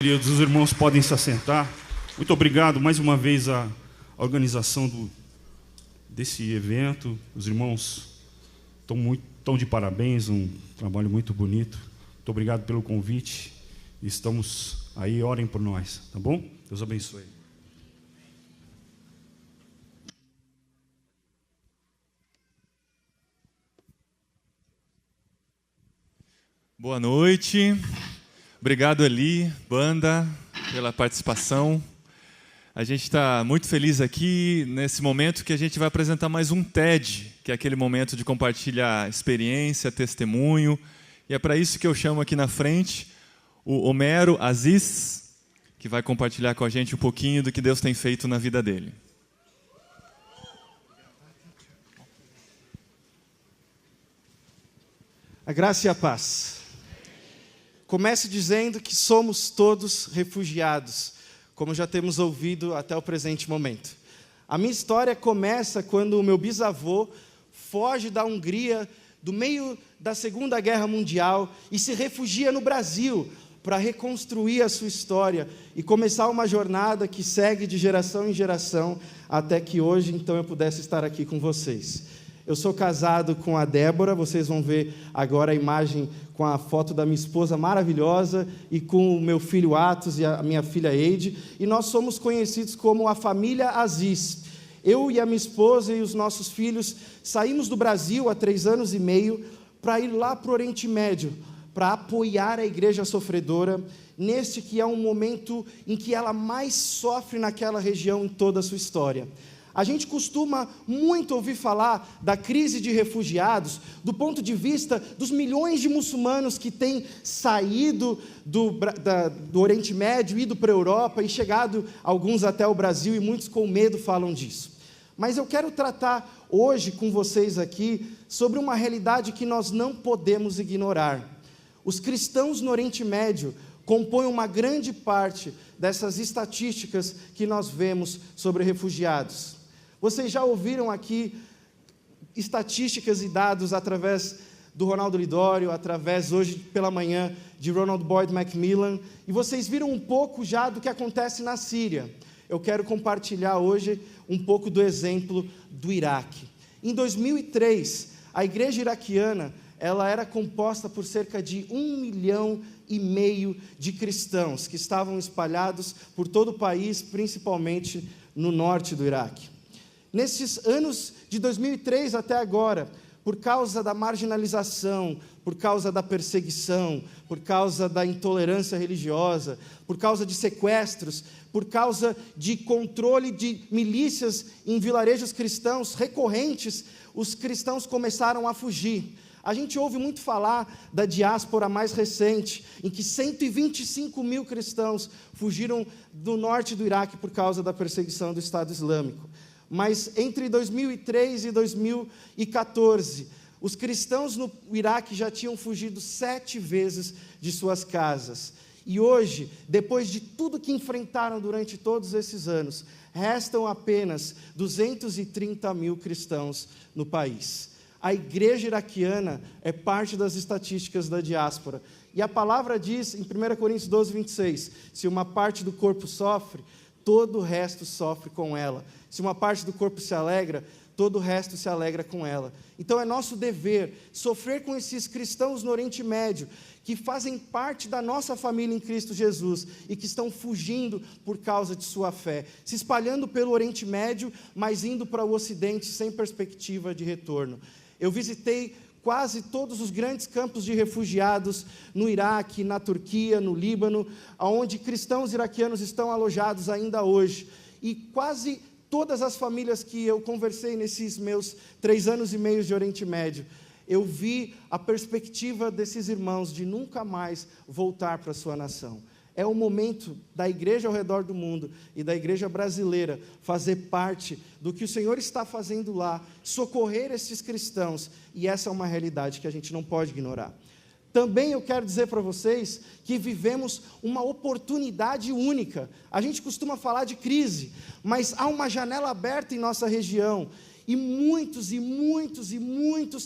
Queridos, os irmãos podem se assentar. Muito obrigado mais uma vez à organização desse evento. Os irmãos estão de parabéns, um trabalho muito bonito. Muito obrigado pelo convite. Estamos aí, orem por nós, tá bom? Deus abençoe. Boa noite. Obrigado, Eli, banda, pela participação. A gente está muito feliz aqui nesse momento que a gente vai apresentar mais um TED, que é aquele momento de compartilhar experiência, testemunho. E é para isso que eu chamo aqui na frente o Homero Aziz, que vai compartilhar com a gente um pouquinho do que Deus tem feito na vida dele. A graça e a paz. Começo dizendo que somos todos refugiados, como já temos ouvido até o presente momento. A minha história começa quando o meu bisavô foge da Hungria, do meio da Segunda Guerra Mundial, e se refugia no Brasil para reconstruir a sua história e começar uma jornada que segue de geração em geração, até que hoje, então, eu pudesse estar aqui com vocês. Eu sou casado com a Débora, vocês vão ver agora a imagem com a foto da minha esposa maravilhosa e com o meu filho Atos e a minha filha Eide, e nós somos conhecidos como a família Aziz. Eu e a minha esposa e os nossos filhos saímos do Brasil há 3 anos e meio para ir lá para o Oriente Médio, para apoiar a igreja sofredora, neste que é um momento em que ela mais sofre naquela região em toda a sua história. A gente costuma muito ouvir falar da crise de refugiados do ponto de vista dos milhões de muçulmanos que têm saído do Oriente Médio, ido para a Europa e chegado alguns até o Brasil, e muitos com medo falam disso. Mas eu quero tratar hoje com vocês aqui sobre uma realidade que nós não podemos ignorar. Os cristãos no Oriente Médio compõem uma grande parte dessas estatísticas que nós vemos sobre refugiados. Vocês já ouviram aqui estatísticas e dados através do Ronaldo Lidório, através hoje pela manhã de Ronald Boyd Macmillan, e vocês viram um pouco já do que acontece na Síria. Eu quero compartilhar hoje um pouco do exemplo do Iraque. Em 2003, a igreja iraquiana ela era composta por cerca de 1,5 milhão de cristãos que estavam espalhados por todo o país, principalmente no norte do Iraque. Nesses anos de 2003 até agora, por causa da marginalização, por causa da perseguição, por causa da intolerância religiosa, por causa de sequestros, por causa de controle de milícias em vilarejos cristãos recorrentes, os cristãos começaram a fugir. A gente ouve muito falar da diáspora mais recente, em que 125 mil cristãos fugiram do norte do Iraque por causa da perseguição do Estado Islâmico. Mas entre 2003 e 2014, os cristãos no Iraque já tinham fugido 7 vezes de suas casas. E hoje, depois de tudo que enfrentaram durante todos esses anos, restam apenas 230 mil cristãos no país. A igreja iraquiana é parte das estatísticas da diáspora. E a palavra diz, em 1 Coríntios 12, 26, se uma parte do corpo sofre, todo o resto sofre com ela. Se uma parte do corpo se alegra, todo o resto se alegra com ela. Então é nosso dever sofrer com esses cristãos no Oriente Médio, que fazem parte da nossa família em Cristo Jesus, e que estão fugindo por causa de sua fé, se espalhando pelo Oriente Médio, mas indo para o Ocidente sem perspectiva de retorno. Eu visitei quase todos os grandes campos de refugiados no Iraque, na Turquia, no Líbano, onde cristãos iraquianos estão alojados ainda hoje. E quase todas as famílias que eu conversei nesses meus 3 anos e meio de Oriente Médio, eu vi a perspectiva desses irmãos de nunca mais voltar para a sua nação. É o momento da igreja ao redor do mundo e da igreja brasileira fazer parte do que o Senhor está fazendo lá, socorrer esses cristãos, e essa é uma realidade que a gente não pode ignorar. Também eu quero dizer para vocês que vivemos uma oportunidade única. A gente costuma falar de crise, mas há uma janela aberta em nossa região, E muitos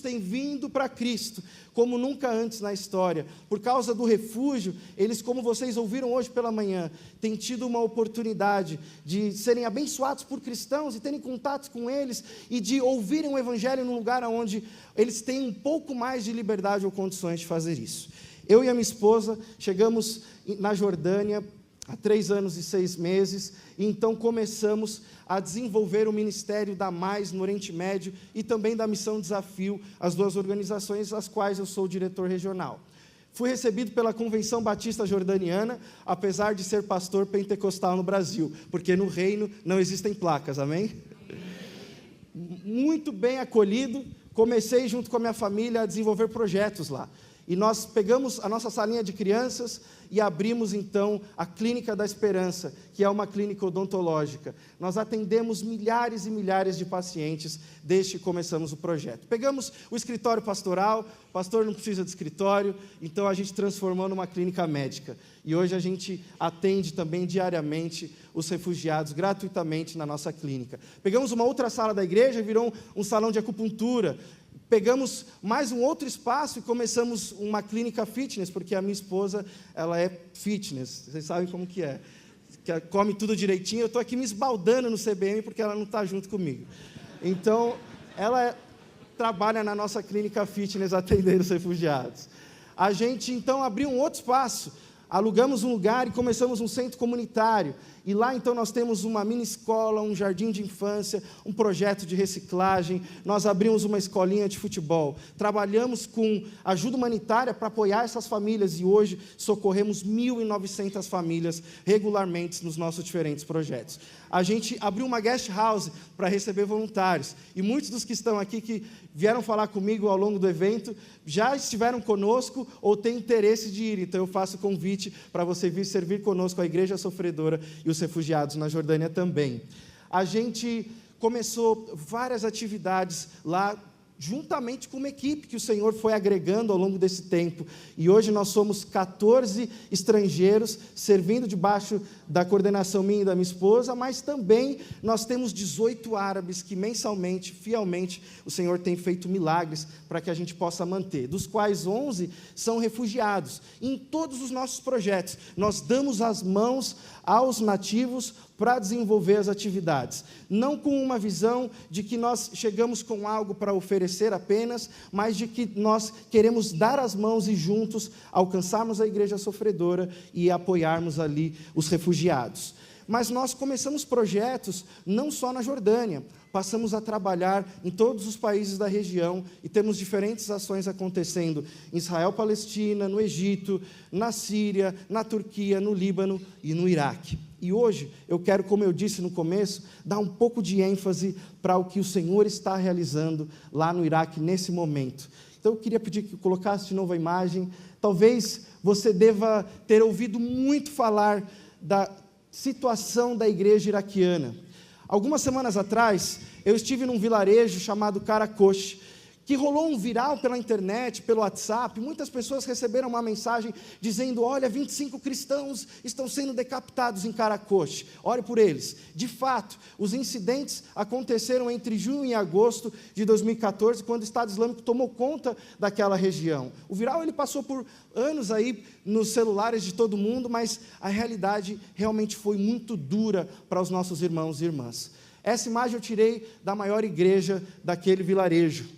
têm vindo para Cristo, como nunca antes na história. Por causa do refúgio, eles, como vocês ouviram hoje pela manhã, têm tido uma oportunidade de serem abençoados por cristãos e terem contatos com eles e de ouvirem o Evangelho num lugar onde eles têm um pouco mais de liberdade ou condições de fazer isso. Eu e a minha esposa chegamos na Jordânia há 3 anos e 6 meses, e então começamos a desenvolver o ministério da Mais no Oriente Médio e também da Missão Desafio, as 2 organizações às quais eu sou o diretor regional. Fui recebido pela Convenção Batista Jordaniana, apesar de ser pastor pentecostal no Brasil, porque no reino não existem placas, amém? Muito bem acolhido, comecei junto com a minha família a desenvolver projetos lá. E nós pegamos a nossa salinha de crianças e abrimos, então, a Clínica da Esperança, que é uma clínica odontológica. Nós atendemos milhares e milhares de pacientes desde que começamos o projeto. Pegamos o escritório pastoral, o pastor não precisa de escritório, então a gente transformou numa clínica médica. E hoje a gente atende também diariamente os refugiados gratuitamente na nossa clínica. Pegamos uma outra sala da igreja e virou um salão de acupuntura. Pegamos mais um outro espaço e começamos uma clínica fitness, porque a minha esposa, ela é fitness, vocês sabem como que é, que come tudo direitinho. Eu estou aqui me esbaldando no CBM porque ela não está junto comigo. Então, ela trabalha na nossa clínica fitness atendendo os refugiados. A gente, então, abriu um outro espaço, alugamos um lugar e começamos um centro comunitário. E lá, então, nós temos uma mini escola, um jardim de infância, um projeto de reciclagem. Nós abrimos uma escolinha de futebol. Trabalhamos com ajuda humanitária para apoiar essas famílias. E hoje socorremos 1.900 famílias regularmente nos nossos diferentes projetos. A gente abriu uma guest house para receber voluntários. E muitos dos que estão aqui, que vieram falar comigo ao longo do evento, já estiveram conosco ou têm interesse de ir. Então, eu faço convite para você vir servir conosco a Igreja Sofredora e os refugiados na Jordânia também. A gente começou várias atividades lá, juntamente com uma equipe que o Senhor foi agregando ao longo desse tempo. E hoje nós somos 14 estrangeiros, servindo debaixo da coordenação minha e da minha esposa, mas também nós temos 18 árabes que mensalmente, fielmente, o Senhor tem feito milagres para que a gente possa manter, dos quais 11 são refugiados. E em todos os nossos projetos, nós damos as mãos aos nativos para desenvolver as atividades, não com uma visão de que nós chegamos com algo para oferecer apenas, mas de que nós queremos dar as mãos e juntos alcançarmos a igreja sofredora e apoiarmos ali os refugiados. Mas nós começamos projetos não só na Jordânia, passamos a trabalhar em todos os países da região e temos diferentes ações acontecendo em Israel, Palestina, no Egito, na Síria, na Turquia, no Líbano e no Iraque. E hoje eu quero, como eu disse no começo, dar um pouco de ênfase para o que o Senhor está realizando lá no Iraque nesse momento. Então eu queria pedir que colocasse de novo a imagem. Talvez você deva ter ouvido muito falar da situação da igreja iraquiana. Algumas semanas atrás, eu estive num vilarejo chamado Karakosh, que rolou um viral pela internet, pelo WhatsApp. Muitas pessoas receberam uma mensagem dizendo: olha, 25 cristãos estão sendo decapitados em Karakosh, ore por eles. De fato, os incidentes aconteceram entre junho e agosto de 2014, quando o Estado Islâmico tomou conta daquela região. O viral ele passou por anos aí nos celulares de todo mundo, mas a realidade realmente foi muito dura para os nossos irmãos e irmãs. Essa imagem eu tirei da maior igreja daquele vilarejo.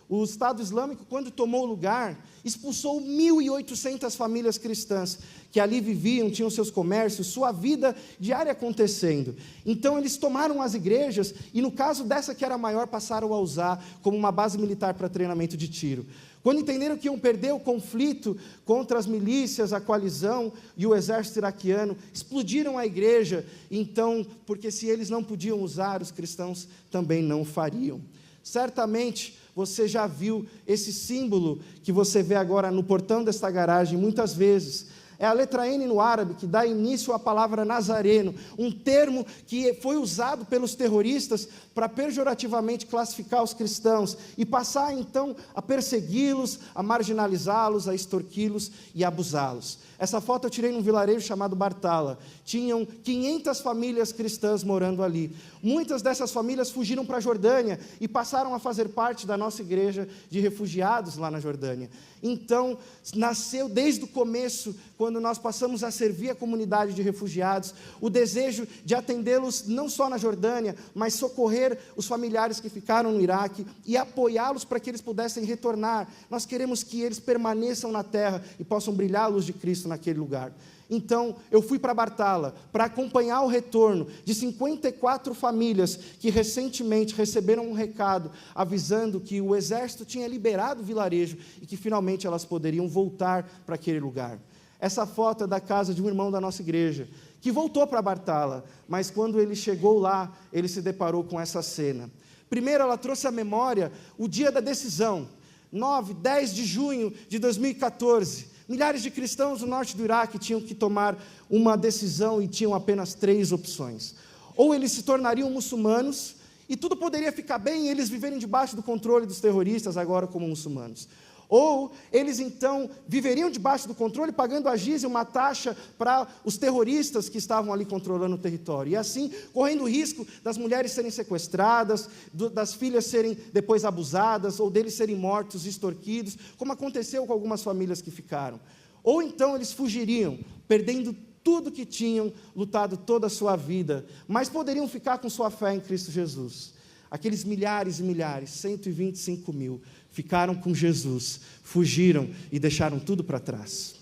O Estado Islâmico, quando tomou o lugar, expulsou 1.800 famílias cristãs que ali viviam, tinham seus comércios, sua vida diária acontecendo. Então eles tomaram as igrejas e, no caso dessa que era maior, passaram a usar como uma base militar para treinamento de tiro. Quando entenderam que iam perder o conflito contra as milícias, a coalizão e o exército iraquiano, explodiram a igreja. Então, porque se eles não podiam usar, os cristãos também não fariam. Certamente você já viu esse símbolo que você vê agora no portão desta garagem muitas vezes. é a letra N no árabe, que dá início à palavra nazareno, um termo que foi usado pelos terroristas para pejorativamente classificar os cristãos e passar então a persegui-los, a marginalizá-los, a extorquí-los e a abusá-los. Essa foto eu tirei num vilarejo chamado Bartala. Tinham 500 famílias cristãs morando ali. Muitas dessas famílias fugiram para a Jordânia e passaram a fazer parte da nossa igreja de refugiados lá na Jordânia. Então, nasceu desde o começo, quando nós passamos a servir a comunidade de refugiados, o desejo de atendê-los não só na Jordânia, mas socorrer os familiares que ficaram no Iraque e apoiá-los para que eles pudessem retornar. Nós queremos que eles permaneçam na terra e possam brilhar a luz de Cristo naquele lugar. Então, eu fui para Bartala para acompanhar o retorno de 54 famílias que recentemente receberam um recado avisando que o exército tinha liberado o vilarejo e que finalmente elas poderiam voltar para aquele lugar. Essa foto é da casa de um irmão da nossa igreja, que voltou para Bartala, mas quando ele chegou lá, ele se deparou com essa cena. Primeiro, ela trouxe à memória o dia da decisão, 9, 10 de junho de 2014, milhares de cristãos do norte do Iraque tinham que tomar uma decisão e tinham apenas 3 opções. Ou eles se tornariam muçulmanos, e tudo poderia ficar bem e eles viverem debaixo do controle dos terroristas agora como muçulmanos. Ou eles então viveriam debaixo do controle, pagando a jizya, uma taxa para os terroristas que estavam ali controlando o território. E assim, correndo o risco das mulheres serem sequestradas, das filhas serem depois abusadas, ou deles serem mortos, extorquidos, como aconteceu com algumas famílias que ficaram. Ou então eles fugiriam, perdendo tudo que tinham, lutado toda a sua vida, mas poderiam ficar com sua fé em Cristo Jesus. Aqueles milhares e milhares, 125 mil, ficaram com Jesus, fugiram e deixaram tudo para trás.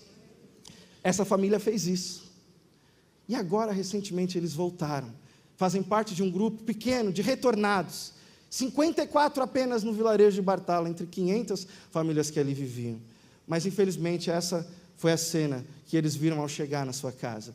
Essa família fez isso. E agora, recentemente, eles voltaram. Fazem parte de um grupo pequeno de retornados. 54 apenas no vilarejo de Bartala, entre 500 famílias que ali viviam. Mas, infelizmente, essa foi a cena que eles viram ao chegar na sua casa.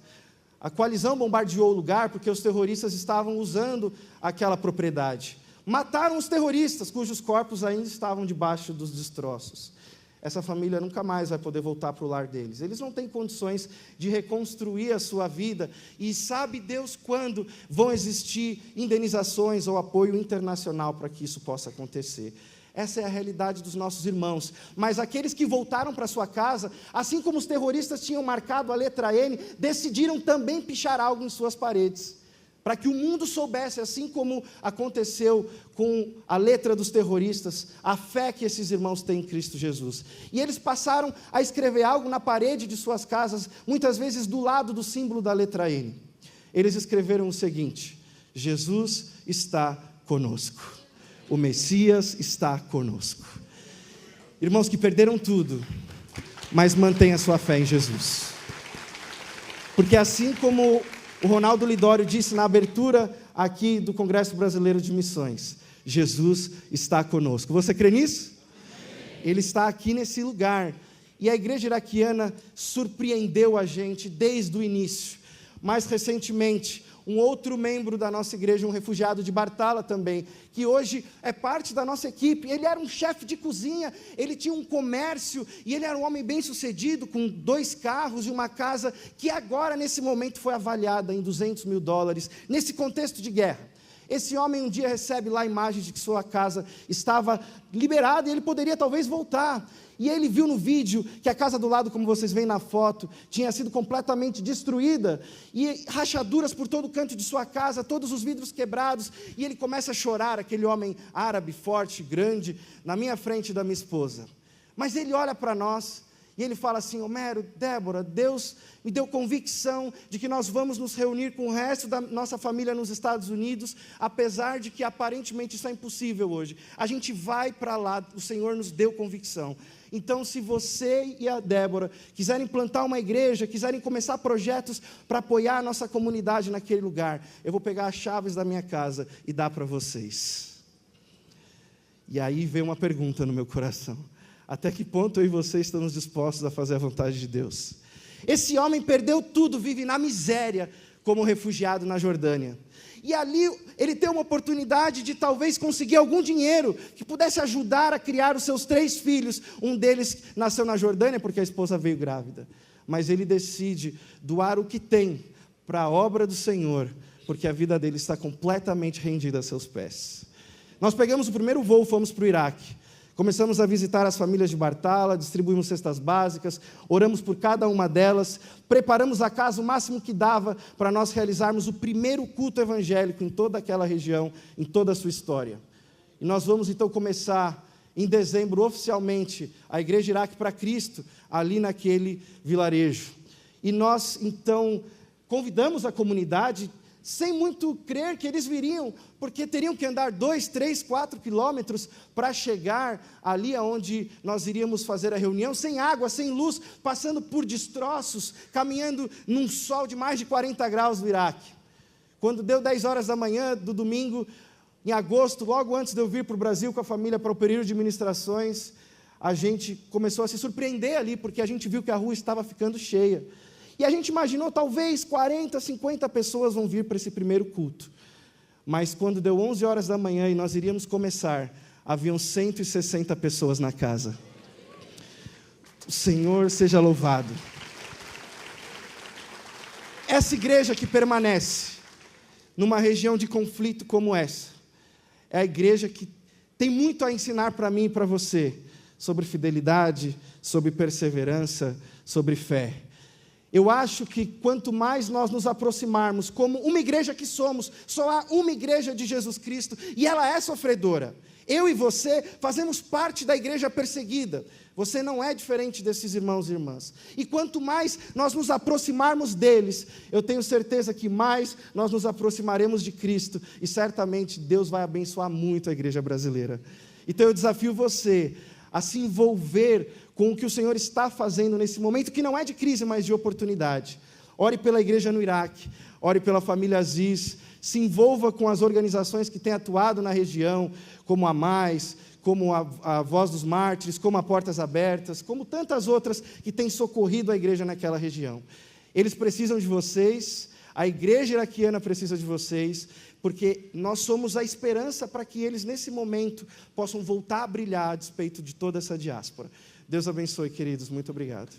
A coalizão bombardeou o lugar porque os terroristas estavam usando aquela propriedade. Mataram os terroristas, cujos corpos ainda estavam debaixo dos destroços. Essa família nunca mais vai poder voltar para o lar deles. Eles não têm condições de reconstruir a sua vida, e sabe Deus quando vão existir indenizações ou apoio internacional para que isso possa acontecer. Essa é a realidade dos nossos irmãos. Mas aqueles que voltaram para sua casa, assim como os terroristas tinham marcado a letra N, decidiram também pichar algo em suas paredes, para que o mundo soubesse, assim como aconteceu com a letra dos terroristas, a fé que esses irmãos têm em Cristo Jesus. E eles passaram a escrever algo na parede de suas casas, muitas vezes do lado do símbolo da letra N. Eles escreveram o seguinte: Jesus está conosco. O Messias está conosco. Irmãos que perderam tudo, mas mantêm a sua fé em Jesus. Porque assim como o Ronaldo Lidório disse na abertura aqui do Congresso Brasileiro de Missões, Jesus está conosco. Você crê nisso? Ele está aqui nesse lugar. E a igreja iraquiana surpreendeu a gente desde o início. Mais recentemente, um outro membro da nossa igreja, um refugiado de Bartala também, que hoje é parte da nossa equipe, ele era um chefe de cozinha, ele tinha um comércio, e ele era um homem bem-sucedido, com 2 carros e uma casa, que agora, nesse momento, foi avaliada em $200 mil, nesse contexto de guerra. Esse homem um dia recebe lá a imagem de que sua casa estava liberada e ele poderia talvez voltar. E ele viu no vídeo que a casa do lado, como vocês veem na foto, tinha sido completamente destruída. E rachaduras por todo o canto de sua casa, todos os vidros quebrados. E ele começa a chorar, aquele homem árabe, forte, grande, na minha frente da minha esposa. Mas ele olha para nós e ele fala assim: Homero, Débora, Deus me deu convicção de que nós vamos nos reunir com o resto da nossa família nos Estados Unidos, apesar de que aparentemente isso é impossível hoje. A gente vai para lá, o Senhor nos deu convicção. Então, se você e a Débora quiserem plantar uma igreja, quiserem começar projetos para apoiar a nossa comunidade naquele lugar, eu vou pegar as chaves da minha casa e dar para vocês. E aí veio uma pergunta no meu coração: até que ponto eu e você estamos dispostos a fazer a vontade de Deus? Esse homem perdeu tudo, vive na miséria, como refugiado na Jordânia. E ali ele tem uma oportunidade de talvez conseguir algum dinheiro que pudesse ajudar a criar os seus 3 filhos. Um deles nasceu na Jordânia porque a esposa veio grávida. Mas ele decide doar o que tem para a obra do Senhor, porque a vida dele está completamente rendida a seus pés. Nós pegamos o primeiro voo, fomos para o Iraque. Começamos a visitar as famílias de Bartala, distribuímos cestas básicas, oramos por cada uma delas, preparamos a casa o máximo que dava para nós realizarmos o primeiro culto evangélico em toda aquela região, em toda a sua história. E nós vamos então começar em dezembro oficialmente a Igreja Iraque para Cristo, ali naquele vilarejo. E nós então convidamos a comunidade, sem muito crer que eles viriam, porque teriam que andar 2, 3, 4 quilômetros para chegar ali onde nós iríamos fazer a reunião, sem água, sem luz, passando por destroços, caminhando num sol de mais de 40 graus no Iraque. Quando deu 10 horas da manhã do domingo, em agosto, logo antes de eu vir para o Brasil com a família para o período de ministrações, a gente começou a se surpreender ali, porque a gente viu que a rua estava ficando cheia. E a gente imaginou, talvez 40, 50 pessoas vão vir para esse primeiro culto. Mas quando deu 11 horas da manhã e nós iríamos começar, haviam 160 pessoas na casa. O Senhor seja louvado. Essa igreja que permanece numa região de conflito como essa, é a igreja que tem muito a ensinar para mim e para você, sobre fidelidade, sobre perseverança, sobre fé. Eu acho que quanto mais nós nos aproximarmos, como uma igreja que somos, só há uma igreja de Jesus Cristo, e ela é sofredora. Eu e você fazemos parte da igreja perseguida. Você não é diferente desses irmãos e irmãs. E quanto mais nós nos aproximarmos deles, eu tenho certeza que mais nós nos aproximaremos de Cristo, e certamente Deus vai abençoar muito a igreja brasileira. Então eu desafio você a se envolver com o que o Senhor está fazendo nesse momento, que não é de crise, mas de oportunidade. Ore pela igreja no Iraque, ore pela família Aziz, se envolva com as organizações que têm atuado na região, como a Mais, como a Voz dos Mártires, como a Portas Abertas, como tantas outras que têm socorrido a igreja naquela região. Eles precisam de vocês, a igreja iraquiana precisa de vocês, porque nós somos a esperança para que eles, nesse momento, possam voltar a brilhar a despeito de toda essa diáspora. Deus abençoe, queridos. Muito obrigado.